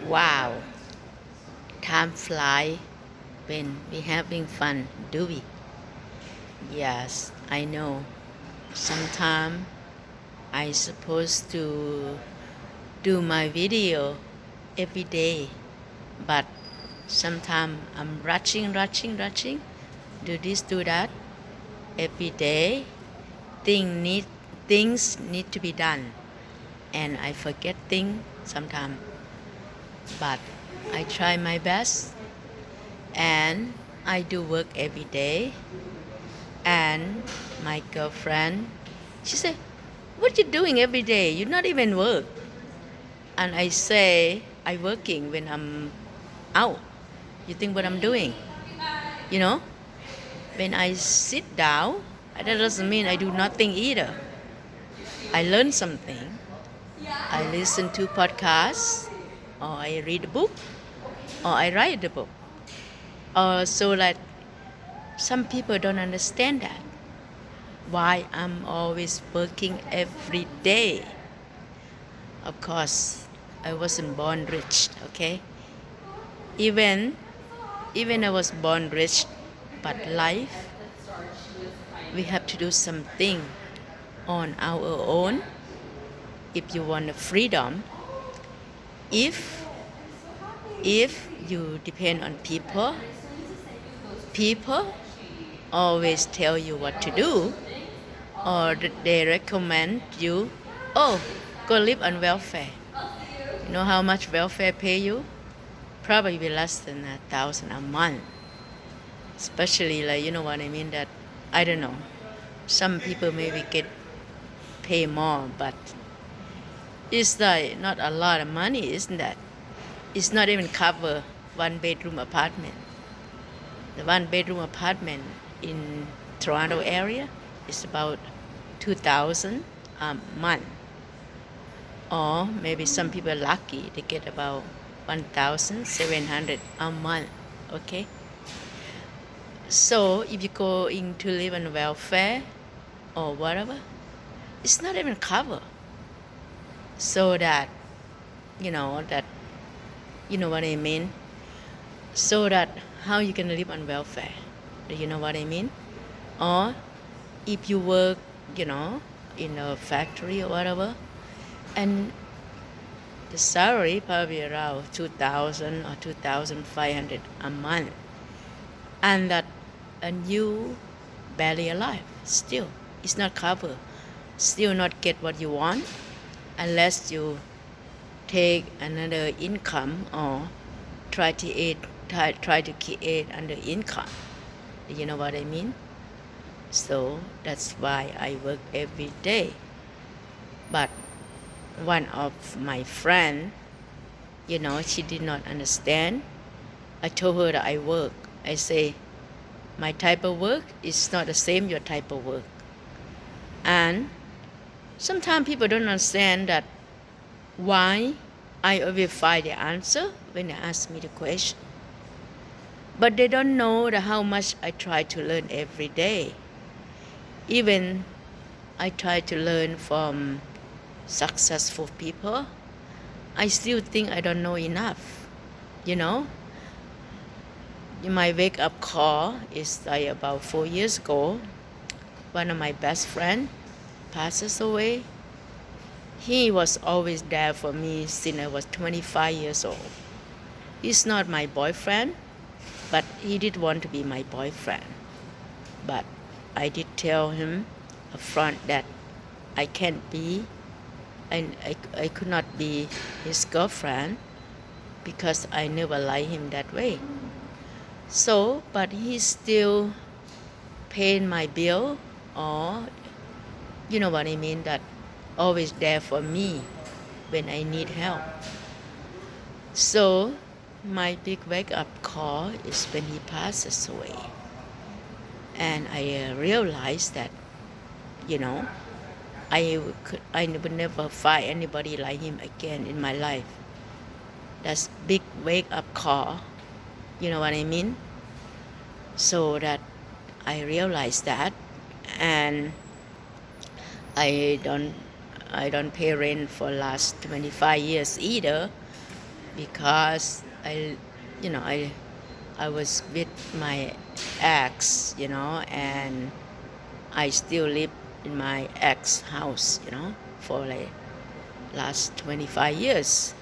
Wow, time fly when we having fun, do we? Yes, I know. Sometime I supposed to do my video every day, but sometime I'm rushing, do this, do that every day. Thing need things need to be done, and I forget things sometime. But I try my best, and I do work every day. And my girlfriend, she said, "What you doing every day? You not even work." And I say, "I working when I'm out. You think what I'm doing? You know, when I sit down, that doesn't mean I do nothing either. I learn something. I listen to podcasts, or I read a book, or I write a book. So that some people don't understand that why I'm always working every day. Of course, I wasn't born rich, okay? Even even I was born rich, but life we have to do something on our own if you want a freedom. If if you depend on people, people always tell you what to do, or they recommend you, oh, go live on welfare. You know how much welfare pay you? Probably less than 1,000 a month. Especially, like, you know what I mean, that I don't know, some people maybe get pay more, but it's like not a lot of money, isn't that? It's not even cover one bedroom apartment. The one bedroom apartment in Toronto area is about 2,000 a month, or maybe some people lucky they get about 1,700 a month. Okay, so if you go into live on welfare or whatever, it's not even cover. So that that you know what I mean. So that how you can live on welfare? Do you know what I mean? Or if you work, in a factory or whatever, and the salary probably around 2,000 or 2,500 a month, and that and you barely alive still. It's not covered. Still not get what you want unless you take another income or try to create another income. You know what I mean? So that's why I work every day. But one of my friend, she did not understand. I told her that I work. I say, my type of work is not the same your type of work. And sometimes people don't understand that why I always find the answer when they ask me the question. But they don't know how much I try to learn every day. Even I try to learn from successful people, I still think I don't know enough. You know, my wake up call is like about 4 years ago. One of my best friend passes away. He was always there for me since I was 25 years old. He's not my boyfriend, but he did want to be my boyfriend. But I did tell him upfront that I can't be, and I could not be his girlfriend because I never liked him that way. So, but he still paying my bill, or you know what I mean, that always there for me when I need help. So my big wake up call is when he passes away. And I realized that, you know, I would never find anybody like him again in my life. That's big wake up call. You know what I mean? So that I realized that, and I don't I don't pay rent for last 25 years either. because I was with my ex, and I still live in my ex house, for like last 25 years.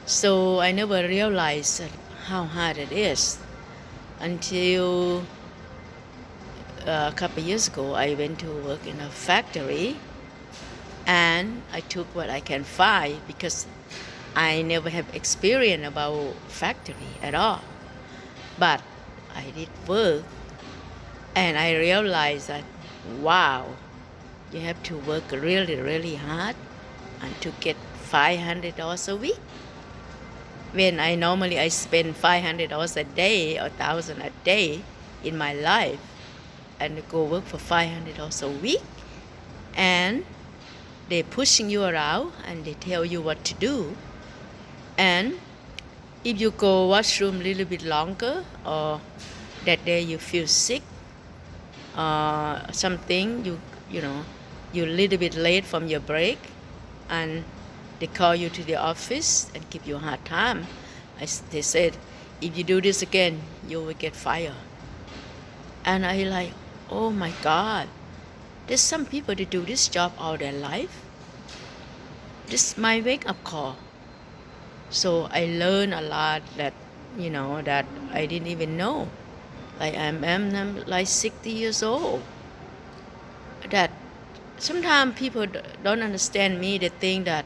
So I never realized how hard it is until a couple years ago. I went to work in a factory, and I took what I can find because I never have experience about factory at all. But I did work, and I realized that, wow, you have to work really, really hard and to get $500 a week. When I spend $500 a day or 1,000 a day in my life, and go work for $500 a week, and they pushing you around and they tell you what to do. And if you go washroom a little bit longer, or that day you feel sick, something, you're a little bit late from your break, and they call you to the office and give you a hard time. They said, if you do this again, you will get fired. And I like, oh my God, there's some people that do this job all their life. This is my wake-up call. So I learned a lot that I didn't even know. Like I'm like 60 years old. That sometimes people don't understand me. They think that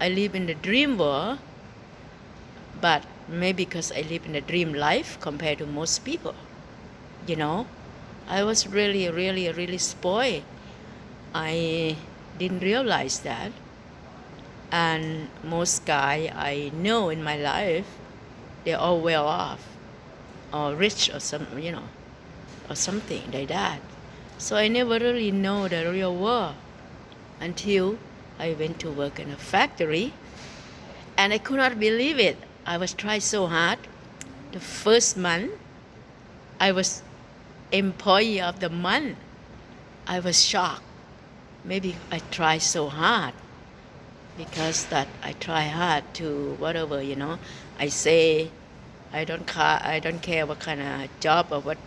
I live in the dream world, but maybe because I live in a dream life compared to most people. I was really, really, really spoiled. I didn't realize that. And most guys I know in my life, they're all well off, or rich, or or something like that. So I never really know the real world until I went to work in a factory, and I could not believe it. I was trying so hard. The first month, I was employee of the month. I was shocked. Maybe I tried so hard, because that I try hard to whatever, I say I don't care what kind of job or what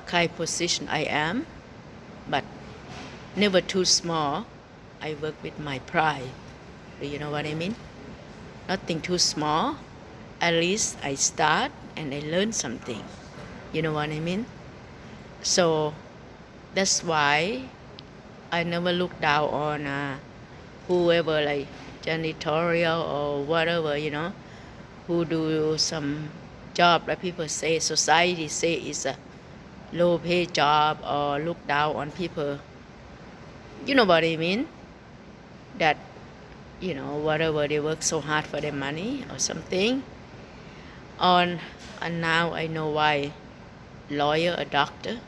kind of position I am, but never too small. I work with my pride. Do you know what I mean? Nothing too small. At least I start and I learn something. You know what I mean? So that's why I never look down on whoever, like janitorial or whatever, who do some job that people say, society say is a low pay job, or look down on people. You know what I mean? That, whatever, they work so hard for their money or something. And now I know why lawyer or doctor,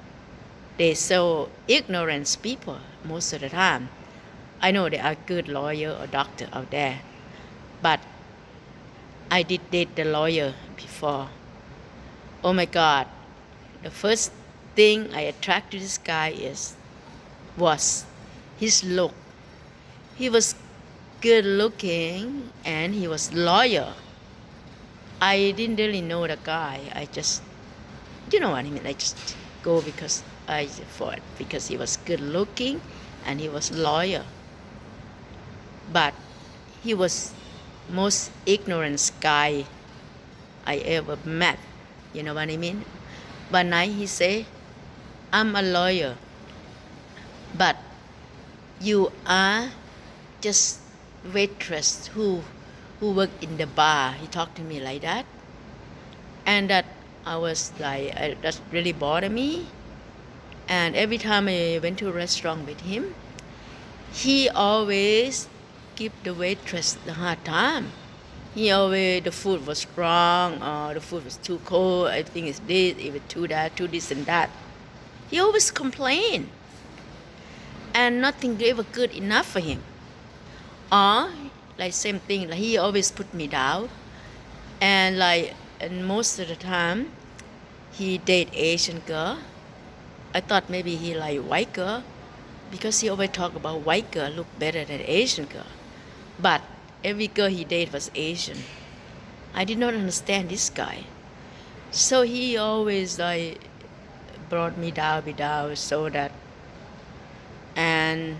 they so ignorant people most of the time. I know there are good lawyer or doctor out there, but I did date the lawyer before. Oh my God, the first thing I attracted this guy was his look. He was good looking and he was lawyer. I didn't really know the guy. I just, you know what I mean? I just go because he was good looking and he was lawyer. But he was most ignorant guy I ever met. You know what I mean? One night he say, I'm a lawyer, but you are just waitress who work in the bar. He talked to me like that. And that I was like, that really bothered me. And every time I went to a restaurant with him, he always give the waitress the hard time. The food was wrong, or the food was too cold, I think it's this, it was too this and that. He always complained. And nothing ever good enough for him. Or, like same thing, like he always put me down. And most of the time, he date Asian girl. I thought maybe he like white girl, because he always talk about white girl look better than Asian girl. But every girl he dated was Asian. I did not understand this guy. So he always like brought me down so that, and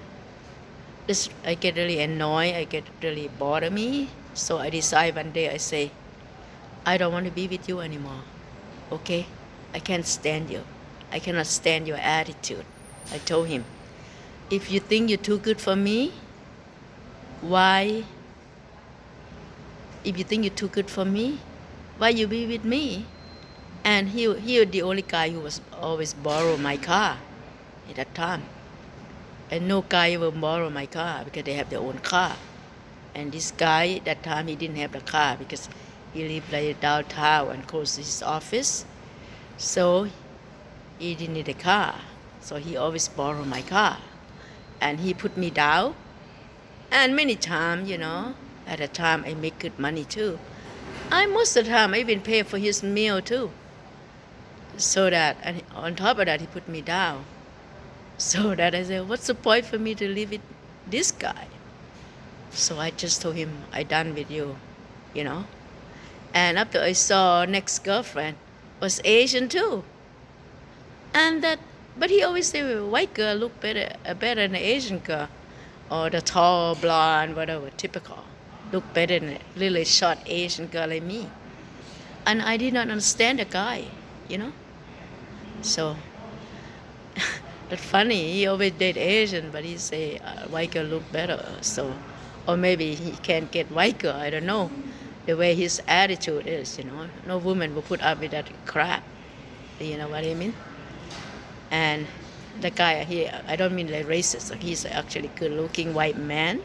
this I get really annoyed, I get really bother me. So I decide one day, I say, I don't want to be with you anymore. Okay? I can't stand you. I cannot stand your attitude. I told him, if you think you're too good for me, why, if you think you're too good for me, why you be with me? And he was the only guy who was always borrow my car at that time. And no guy will borrow my car because they have their own car. And this guy, that time, he didn't have the car because he lived like downtown and close to his office. So he didn't need a car. So he always borrowed my car. And he put me down. And many times, at the time I make good money too. Most of the time I even pay for his meal too. So that, and on top of that, he put me down. So that I said, what's the point for me to live with this guy? So I just told him, I done with you, And after I saw next girlfriend was Asian too. But he always say, white girl look better than the Asian girl. Or the tall, blonde, whatever, typical. Look better than a really short Asian girl like me. And I did not understand the guy, So, that's funny. He always date Asian, but he say white girl look better. So, or maybe he can't get white girl. I don't know. The way his attitude is, No woman will put up with that crap. You know what I mean? And the guy here, I don't mean like racist. He's actually good-looking white man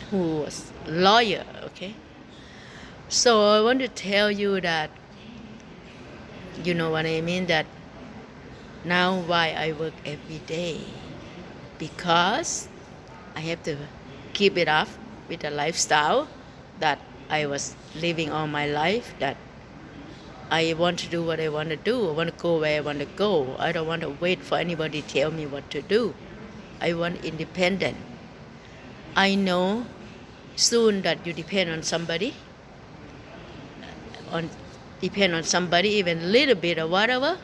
who was a lawyer. Okay. So I want to tell you that, you know what I mean, that now why I work every day, because I have to keep it up with the lifestyle that I was living all my life, that I want to do what I want to do. I want to go where I want to go. I don't want to wait for anybody to tell me what to do. I want independent. I know soon that you depend on somebody, even a little bit or whatever,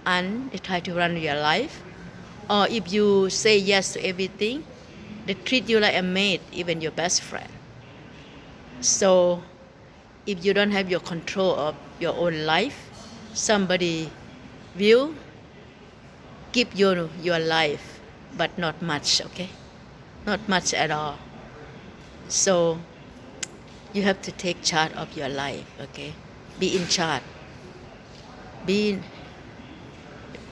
and they try to run your life. Or if you say yes to everything, they treat you like a maid, even your best friend. So if you don't have your control of your own life, somebody will give you your life, but not much, okay? Not much at all. So you have to take charge of your life, okay? Be in charge.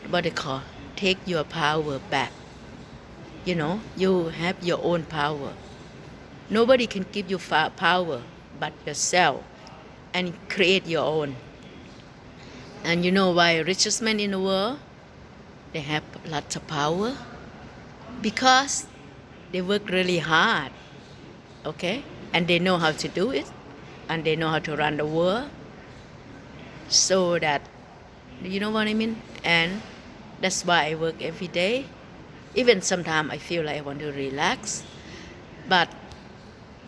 What they call, take your power back. You have your own power. Nobody can give you power but yourself, and create your own. And you know why richest men in the world, they have lots of power? Because they work really hard, okay? And they know how to do it, and they know how to run the world. So that, you know what I mean? And that's why I work every day. Even sometimes I feel like I want to relax, but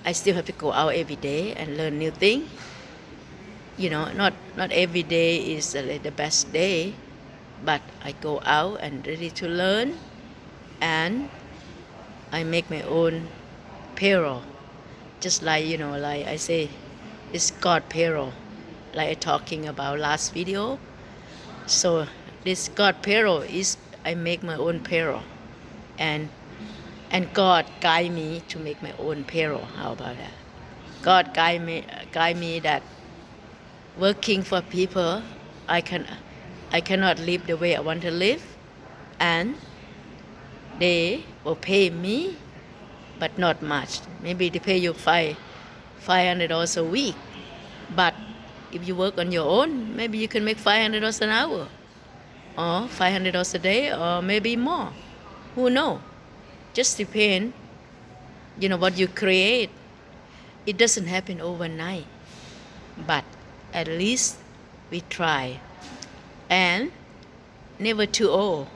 I still have to go out every day and learn new things. Not every day is the best day, but I go out and ready to learn, and I make my own payroll. Just like, like I say, it's God payroll, like I talking about last video. So this God payroll is, I make my own payroll, and God guide me to make my own payroll. How about that? God guide me that working for people, I cannot live the way I want to live, and they will pay me, but not much. Maybe they pay you $500 a week, but if you work on your own, maybe you can make $500 an hour, or $500 a day, or maybe more. Who knows? Just depend, what you create. It doesn't happen overnight, but at least we try. And never too old,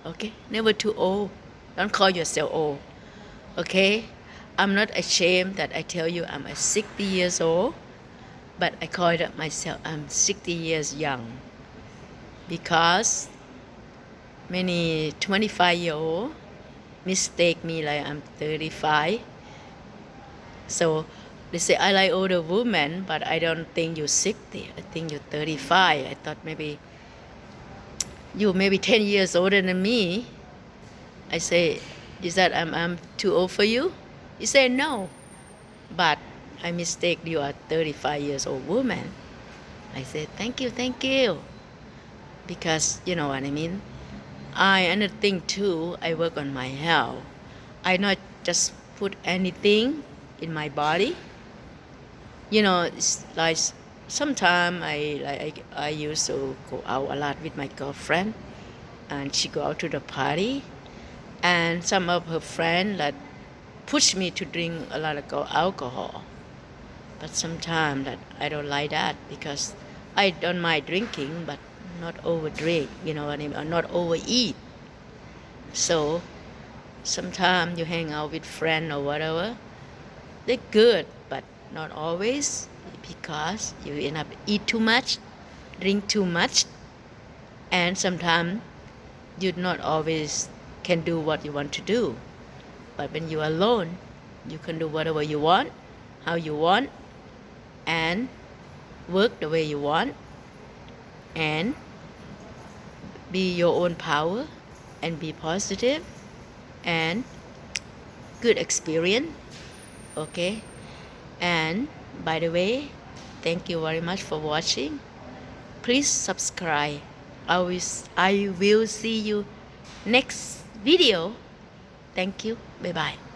okay? Never too old. Don't call yourself old, okay? I'm not ashamed that I tell you I'm 60 years old. but I call it myself I'm 60 years young because many 25-year-old mistake me like I'm 35. So they say I like older women, but I don't think you're 60. I think you're 35. I thought maybe you maybe 10 years older than me. I say, is that I'm too old for you? He said no, but I mistake you are 35 years old woman. I said thank you, because you know what I mean. Another thing too, I work on my health. I not just put anything in my body. You know, it's like sometimes I used to go out a lot with my girlfriend, and she go out to the party, and some of her friends that push me to drink a lot of alcohol. But sometimes that I don't like that because I don't mind drinking, but not over drink. You know what I mean? Or not overeat. So sometimes you hang out with friends or whatever, they're good, but not always, because you end up eat too much, drink too much, and sometimes you not always can do what you want to do. But when you're alone, you can do whatever you want, how you want, and work the way you want, and be your own power, and be positive, and good experience. Okay, and by the way, thank you very much for watching. Please subscribe. I will see you next video. Thank you. Bye bye.